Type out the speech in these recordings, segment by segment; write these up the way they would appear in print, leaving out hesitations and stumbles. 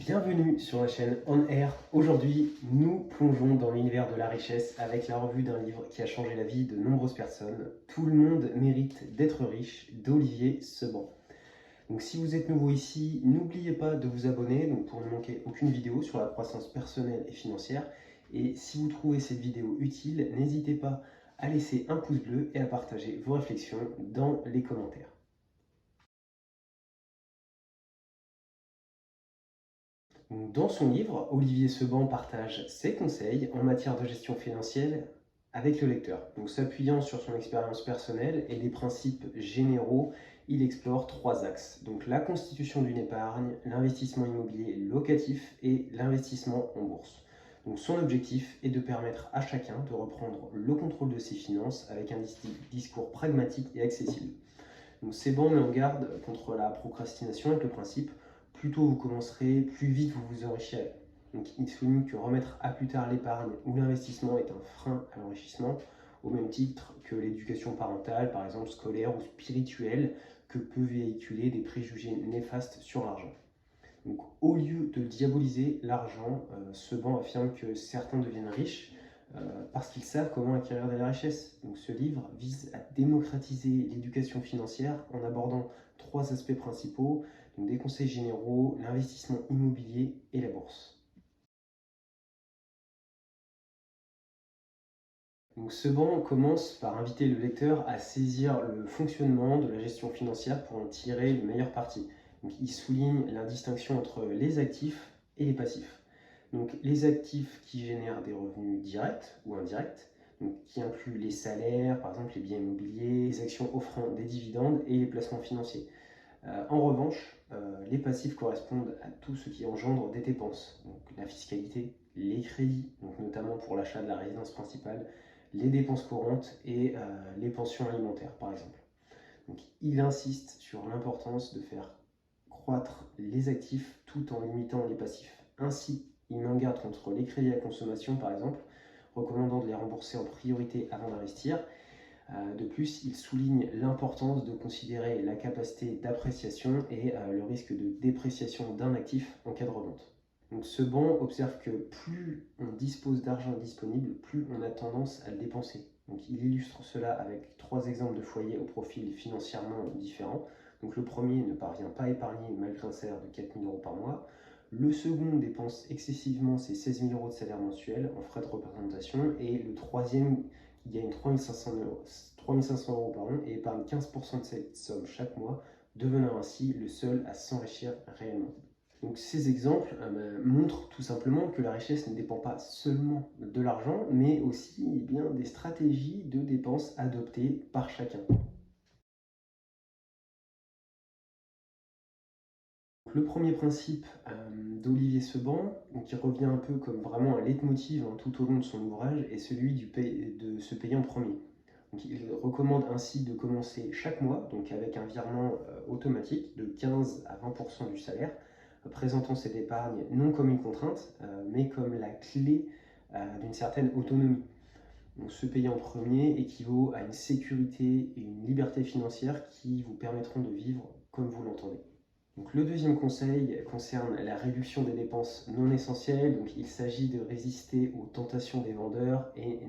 Bienvenue sur la chaîne On Air. Aujourd'hui, nous plongeons dans l'univers de la richesse avec la revue d'un livre qui a changé la vie de nombreuses personnes. Tout le monde mérite d'être riche, d'Olivier Seban. Donc si vous êtes nouveau ici, n'oubliez pas de vous abonner pour ne manquer aucune vidéo sur la croissance personnelle et financière. Et si vous trouvez cette vidéo utile, n'hésitez pas à laisser un pouce bleu et à partager vos réflexions dans les commentaires. Dans son livre, Olivier Seban partage ses conseils en matière de gestion financière avec le lecteur. Donc, s'appuyant sur son expérience personnelle et des principes généraux, il explore trois axes. Donc, la constitution d'une épargne, l'investissement immobilier locatif et l'investissement en bourse. Donc, son objectif est de permettre à chacun de reprendre le contrôle de ses finances avec un discours pragmatique et accessible. Donc, Seban met en garde contre la procrastination avec le principe plus tôt vous commencerez, plus vite vous vous enrichirez. Donc, il souligne que remettre à plus tard l'épargne ou l'investissement est un frein à l'enrichissement, au même titre que l'éducation parentale, par exemple scolaire ou spirituelle, que peut véhiculer des préjugés néfastes sur l'argent. Donc, au lieu de diaboliser l'argent, Seban affirme que certains deviennent riches parce qu'ils savent comment acquérir de la richesse. Donc, ce livre vise à démocratiser l'éducation financière en abordant trois aspects principaux, donc des conseils généraux, l'investissement immobilier et la bourse. Donc, Seban commence par inviter le lecteur à saisir le fonctionnement de la gestion financière pour en tirer le meilleur parti. Donc, il souligne la distinction entre les actifs et les passifs. Donc, les actifs qui génèrent des revenus directs ou indirects, donc, qui incluent les salaires, par exemple les biens immobiliers, les actions offrant des dividendes et les placements financiers. En revanche, les passifs correspondent à tout ce qui engendre des dépenses, donc la fiscalité, les crédits, donc notamment pour l'achat de la résidence principale, les dépenses courantes et les pensions alimentaires, par exemple. Donc, il insiste sur l'importance de faire croître les actifs tout en limitant les passifs. Ainsi, il met en garde contre les crédits à consommation, par exemple, recommandant de les rembourser en priorité avant d'investir. De plus, il souligne l'importance de considérer la capacité d'appréciation et le risque de dépréciation d'un actif en cas de revente. Donc, Seban observe que plus on dispose d'argent disponible, plus on a tendance à le dépenser. Donc, il illustre cela avec trois exemples de foyers au profil financièrement différents. Donc, le premier ne parvient pas à épargner malgré un salaire de 4 000 € par mois. Le second dépense excessivement ses 16 000 € de salaire mensuel en frais de représentation. Et le troisième qui gagne 3 500 € et épargne 15% de cette somme chaque mois, devenant ainsi le seul à s'enrichir réellement. Donc ces exemples montrent tout simplement que la richesse ne dépend pas seulement de l'argent, mais aussi des stratégies de dépenses adoptées par chacun. Donc, le premier principe d'Olivier Seban, qui revient un peu comme vraiment un leitmotiv tout au long de son ouvrage, est celui de se payer en premier. Donc, il recommande ainsi de commencer chaque mois donc avec un virement automatique de 15 à 20% du salaire, présentant cette épargne non comme une contrainte, mais comme la clé d'une certaine autonomie. Donc, se payer en premier équivaut à une sécurité et une liberté financière qui vous permettront de vivre comme vous l'entendez. Donc, le deuxième conseil concerne la réduction des dépenses non essentielles. Donc, il s'agit de résister aux tentations des vendeurs et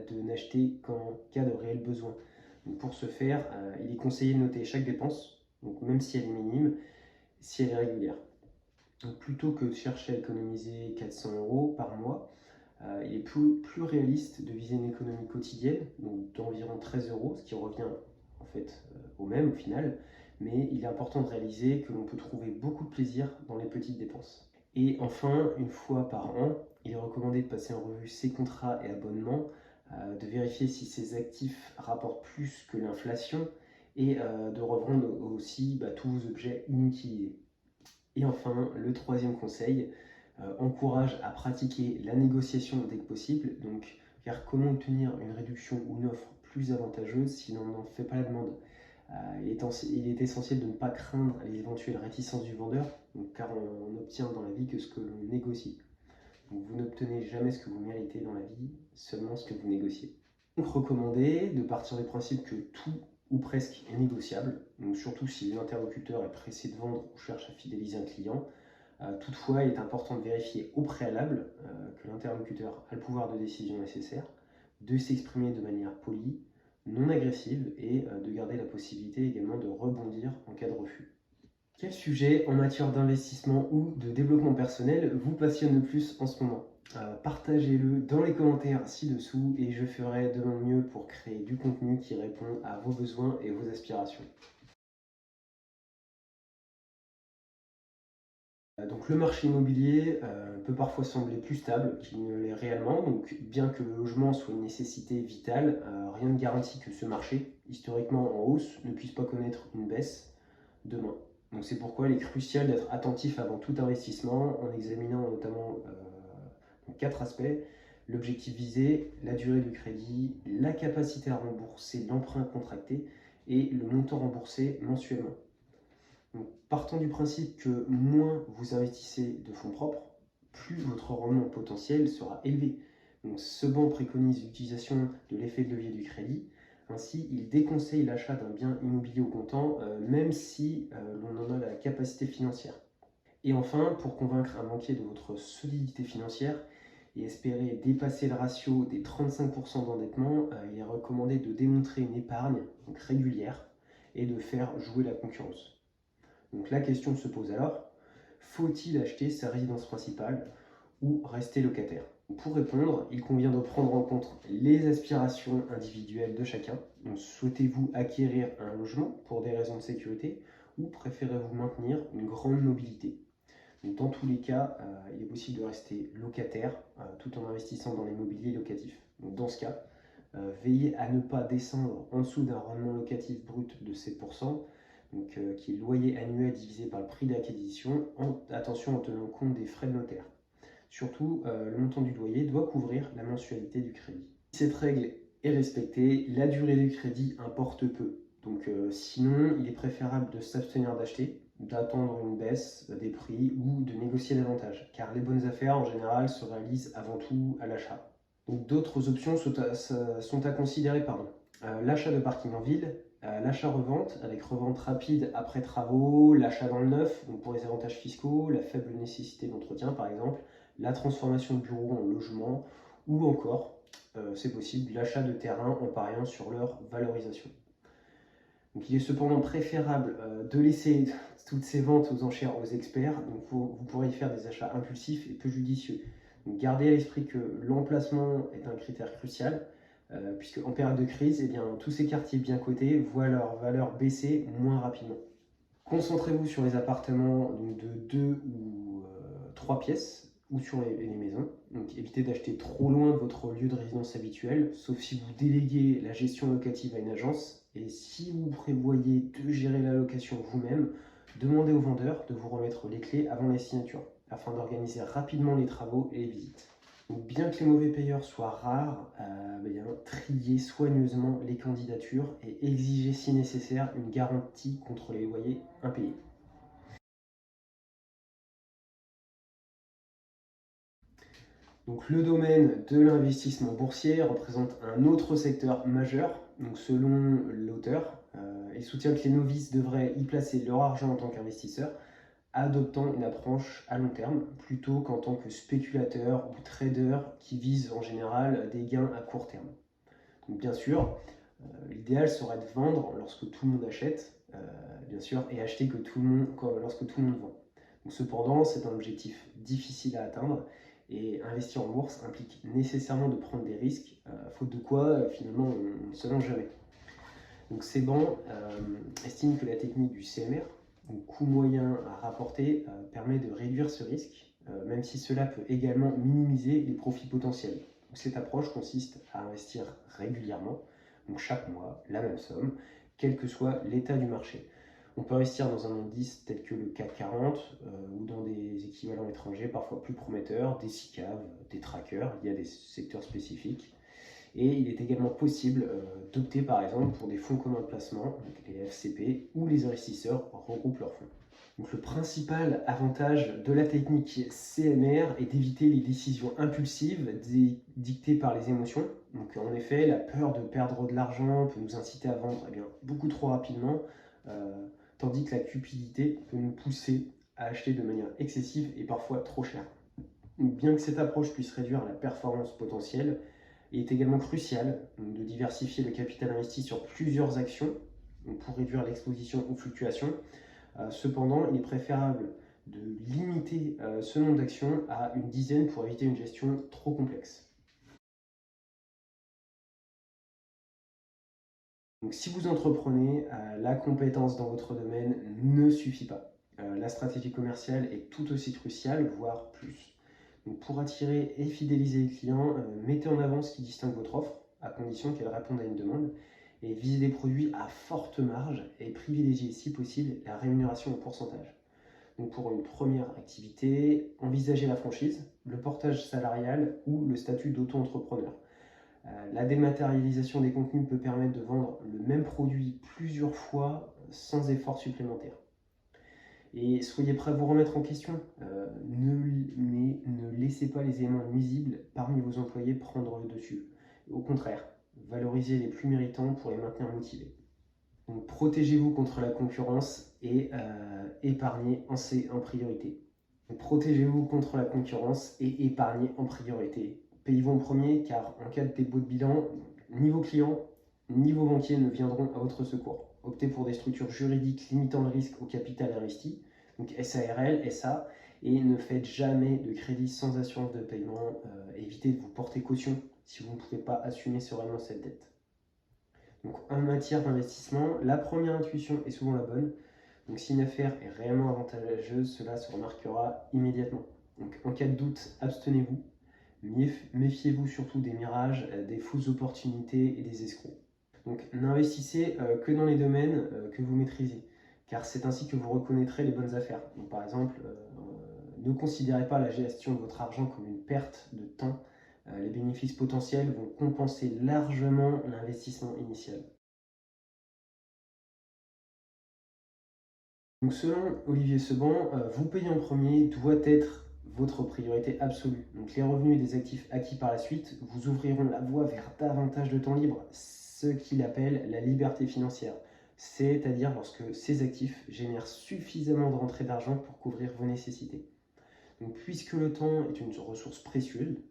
de n'acheter qu'en cas de réel besoin. Donc, pour ce faire, il est conseillé de noter chaque dépense, donc même si elle est minime, si elle est régulière. Donc, plutôt que de chercher à économiser 400 € par mois, il est plus réaliste de viser une économie quotidienne, donc d'environ 13 €, ce qui revient en fait au même au final, mais il est important de réaliser que l'on peut trouver beaucoup de plaisir dans les petites dépenses. Et enfin, une fois par an, il est recommandé de passer en revue ses contrats et abonnements, de vérifier si ces actifs rapportent plus que l'inflation et de revendre aussi tous vos objets inutilisés. Et enfin, le troisième conseil encourage à pratiquer la négociation dès que possible, donc car comment obtenir une réduction ou une offre plus avantageuse si l'on n'en fait pas la demande. Il est essentiel de ne pas craindre les éventuelles réticences du vendeur, car on n'obtient dans la vie que ce que l'on négocie. Donc, vous n'obtenez jamais ce que vous méritez dans la vie, seulement ce que vous négociez. Donc, recommandé de partir du principe que tout ou presque est négociable, donc surtout si l'interlocuteur est pressé de vendre ou cherche à fidéliser un client. Toutefois, il est important de vérifier au préalable que l'interlocuteur a le pouvoir de décision nécessaire, de s'exprimer de manière polie, non agressive et de garder la possibilité également de rebondir en cas de refus. Quel sujet en matière d'investissement ou de développement personnel vous passionne le plus en ce moment? Partagez-le dans les commentaires ci-dessous et je ferai de mon mieux pour créer du contenu qui répond à vos besoins et vos aspirations. Donc le marché immobilier peut parfois sembler plus stable qu'il ne l'est réellement. Donc bien que le logement soit une nécessité vitale, rien ne garantit que ce marché, historiquement en hausse, ne puisse pas connaître une baisse demain. Donc c'est pourquoi il est crucial d'être attentif avant tout investissement en examinant notamment quatre aspects: l'objectif visé, la durée du crédit, la capacité à rembourser l'emprunt contracté et le montant remboursé mensuellement. Donc, partant du principe que moins vous investissez de fonds propres, plus votre rendement potentiel sera élevé. Donc, ce banc préconise l'utilisation de l'effet de levier du crédit. Ainsi, il déconseille l'achat d'un bien immobilier au comptant, même si l'on en a la capacité financière. Et enfin, pour convaincre un banquier de votre solidité financière et espérer dépasser le ratio des 35% d'endettement, il est recommandé de démontrer une épargne donc régulière et de faire jouer la concurrence. Donc la question se pose alors, faut-il acheter sa résidence principale ou rester locataire? Pour répondre, il convient de prendre en compte les aspirations individuelles de chacun. Donc, souhaitez-vous acquérir un logement pour des raisons de sécurité ou préférez-vous maintenir une grande mobilité? Donc, dans tous les cas, il est possible de rester locataire tout en investissant dans l'immobilier locatif. Donc, dans ce cas, veillez à ne pas descendre en dessous d'un rendement locatif brut de 7%, donc, qui est le loyer annuel divisé par le prix d'acquisition, attention en tenant compte des frais de notaire. Surtout, le montant du loyer doit couvrir la mensualité du crédit. Si cette règle est respectée, la durée du crédit importe peu. Donc sinon, il est préférable de s'abstenir d'acheter, d'attendre une baisse des prix ou de négocier davantage, car les bonnes affaires en général se réalisent avant tout à l'achat. Donc d'autres options sont à considérer, pardon. L'achat de parking en ville, l'achat-revente avec revente rapide après travaux, l'achat dans le neuf, donc pour les avantages fiscaux, la faible nécessité d'entretien par exemple, la transformation de bureaux en logement ou encore, c'est possible, l'achat de terrains en pariant sur leur valorisation. Donc il est cependant préférable de laisser toutes ces ventes aux enchères aux experts, donc vous pourrez y faire des achats impulsifs et peu judicieux. Donc gardez à l'esprit que l'emplacement est un critère crucial, puisque en période de crise, eh bien, tous ces quartiers bien cotés voient leur valeur baisser moins rapidement. Concentrez-vous sur les appartements donc, de 2 ou 3 pièces ou sur les maisons. Donc évitez d'acheter trop loin de votre lieu de résidence habituel, sauf si vous déléguez la gestion locative à une agence. Et si vous prévoyez de gérer la location vous-même, demandez au vendeur de vous remettre les clés avant la signature, afin d'organiser rapidement les travaux et les visites. Donc, bien que les mauvais payeurs soient rares, triez soigneusement les candidatures et exigez si nécessaire une garantie contre les loyers impayés. Donc, le domaine de l'investissement boursier représente un autre secteur majeur. Donc, selon l'auteur, il soutient que les novices devraient y placer leur argent en tant qu'investisseurs, adoptant une approche à long terme plutôt qu'en tant que spéculateur ou trader qui vise en général des gains à court terme. Donc bien sûr, l'idéal serait de vendre lorsque tout le monde achète, bien sûr, et acheter lorsque tout le monde vend. Donc, cependant, c'est un objectif difficile à atteindre et investir en bourse implique nécessairement de prendre des risques, faute de quoi finalement on ne se lance jamais. Donc ces bancs estiment que la technique du CMR, donc coût moyen à rapporter, permet de réduire ce risque, même si cela peut également minimiser les profits potentiels. Donc, cette approche consiste à investir régulièrement, donc chaque mois, la même somme, quel que soit l'état du marché. On peut investir dans un indice tel que le CAC 40 ou dans des équivalents étrangers parfois plus prometteurs, des SICAV, des trackers, il y a des secteurs spécifiques. Et il est également possible d'opter par exemple pour des fonds communs de placement, donc les FCP, où les investisseurs regroupent leurs fonds. Donc le principal avantage de la technique CMR est d'éviter les décisions impulsives dictées par les émotions. Donc en effet, la peur de perdre de l'argent peut nous inciter à vendre beaucoup trop rapidement, tandis que la cupidité peut nous pousser à acheter de manière excessive et parfois trop cher. Bien que cette approche puisse réduire la performance potentielle, il est également crucial de diversifier le capital investi sur plusieurs actions pour réduire l'exposition aux fluctuations. Cependant, il est préférable de limiter ce nombre d'actions à une dizaine pour éviter une gestion trop complexe. Donc, si vous entreprenez, la compétence dans votre domaine ne suffit pas. La stratégie commerciale est tout aussi cruciale, voire plus. Donc, pour attirer et fidéliser les clients, mettez en avant ce qui distingue votre offre, à condition qu'elle réponde à une demande, et visez des produits à forte marge et privilégiez, si possible, la rémunération au pourcentage. Donc, pour une première activité, envisagez la franchise, le portage salarial ou le statut d'auto-entrepreneur. La dématérialisation des contenus peut permettre de vendre le même produit plusieurs fois sans effort supplémentaire. Et soyez prêts à vous remettre en question, mais ne laissez pas les éléments nuisibles parmi vos employés prendre le dessus. Au contraire, valorisez les plus méritants pour les maintenir motivés. Donc, protégez-vous contre la concurrence et épargnez en priorité. Donc, protégez-vous contre la concurrence et épargnez en priorité. Payez-vous en premier car en cas de dépôt de bilan, ni vos clients ni vos banquiers ne viendront à votre secours. Optez pour des structures juridiques limitant le risque au capital investi, donc SARL, SA, et ne faites jamais de crédit sans assurance de paiement. Évitez de vous porter caution si vous ne pouvez pas assumer sereinement cette dette. Donc, en matière d'investissement, la première intuition est souvent la bonne. Donc, si une affaire est réellement avantageuse, cela se remarquera immédiatement. Donc, en cas de doute, abstenez-vous. Méfiez-vous surtout des mirages, des fausses opportunités et des escrocs. Donc, n'investissez que dans les domaines que vous maîtrisez, car c'est ainsi que vous reconnaîtrez les bonnes affaires. Donc, par exemple, ne considérez pas la gestion de votre argent comme une perte de temps. Les bénéfices potentiels vont compenser largement l'investissement initial. Donc, selon Olivier Seban, vous payer en premier doit être votre priorité absolue. Donc, les revenus des actifs acquis par la suite vous ouvriront la voie vers davantage de temps libre, ce qu'il appelle la liberté financière, c'est-à-dire lorsque ces actifs génèrent suffisamment de rentrées d'argent pour couvrir vos nécessités. Donc, puisque le temps est une ressource précieuse,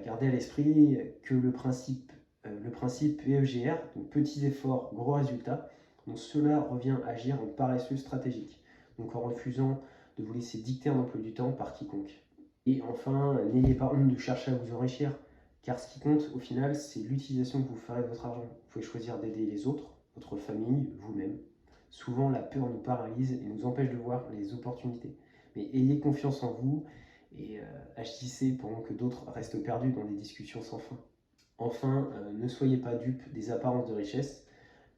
gardez à l'esprit que le principe PEGR, donc petits efforts, gros résultats, donc cela revient à agir en paresseux stratégique, donc en refusant de vous laisser dicter un emploi du temps par quiconque. Et enfin, n'ayez pas honte de chercher à vous enrichir, car ce qui compte au final, c'est l'utilisation que vous ferez de votre argent. Vous pouvez choisir d'aider les autres, votre famille, vous-même. Souvent, la peur nous paralyse et nous empêche de voir les opportunités. Mais ayez confiance en vous et agissez pendant que d'autres restent perdus dans des discussions sans fin. Enfin, ne soyez pas dupes des apparences de richesse,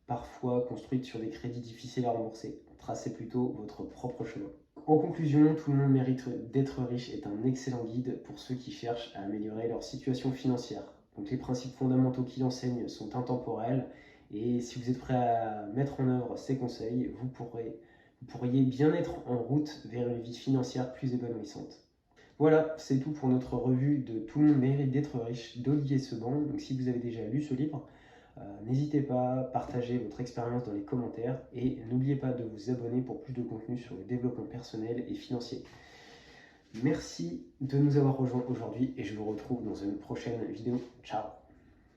parfois construites sur des crédits difficiles à rembourser. Tracez plutôt votre propre chemin. En conclusion, Tout le monde mérite d'être riche est un excellent guide pour ceux qui cherchent à améliorer leur situation financière. Donc, les principes fondamentaux qu'il enseigne sont intemporels et si vous êtes prêt à mettre en œuvre ces conseils, vous pourriez bien être en route vers une vie financière plus épanouissante. Voilà, c'est tout pour notre revue de Tout le monde mérite d'être riche d'Olivier Seban. Donc, si vous avez déjà lu ce livre, n'hésitez pas à partager votre expérience dans les commentaires et n'oubliez pas de vous abonner pour plus de contenu sur le développement personnel et financier. Merci de nous avoir rejoints aujourd'hui et je vous retrouve dans une prochaine vidéo. Ciao!